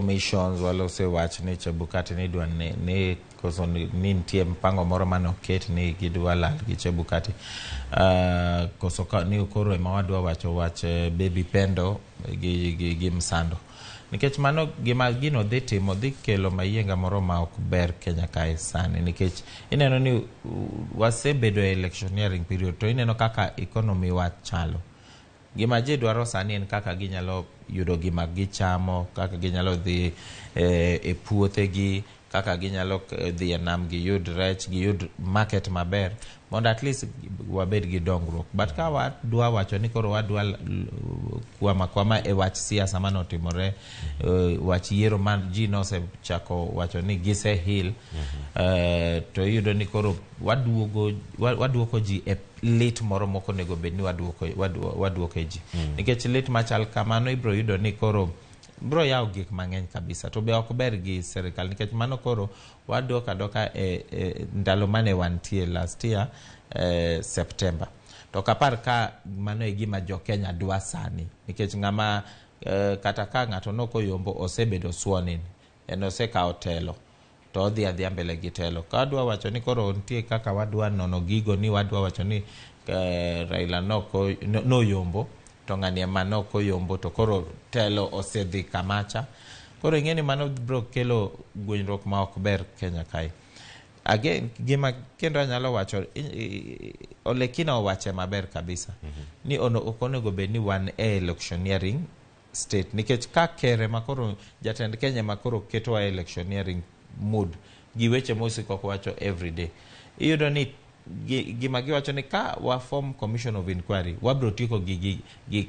commissions walose wach ni Chebukati ni dwa ni koso ni nitie mpango moro mano ket ni gidwa lal gi Chebukati koso ka ni koro ema wadwa wacho wach Baby Pendo gi Msando nikech mano gima gino dhi timo dhi kelo mayienga moro ma ok ber Kenya kae sani nikech ineno ni wasebedo electioneering period to ineno kaka economy wa chalo gima je dwaro sani en kaka ginyalo yudo gima gichamo kaka ginyalo dhi e puothe gi kaka ginyalo dhi nam gi yud rech gi yud market maber mondo at least wabed gi dongruok but ka wadwa wacho ni koro wadwa kwama e wach siasa manotimore wach yiero man ji nose chako wacho ni gise hill to yudo ni koro waduoko ji e lit moro moko nego bed ni waduoko ji nikech lit machal kamano ibro yudo ni koro bro yao gik mang'eny kabisa to be ok ber gi serikal nikech mano koro wadoka ndalo mane wantie last year September to kapar ka mano e gima jo Kenya dwa sani nikech ng'ama kata ka ng'ato nokoyombo osebedo sworn in en osekawo telo to odhi adhia mbele gi telo ka dwa wacho ni koro nitie kaka wadwa nono gigo ni wadwa wacho ni Raila no yombo to ng'ani mano koyombo to koro telo osedhi kamacha koro ing'eni mano bro kelo gwenyruok ma ok ber Kenya kai again gima kendo anyalo wacho Ole Kina owache maber kabisa ni okonego bed ni wan electioneering state nikech ka kere makoro jatend Kenya makoro keto wa electioneering mood gi weche mosiko wacho everyday iyudo ni gima giwacho ni ka wa form commission of inquiry wabro tiko gi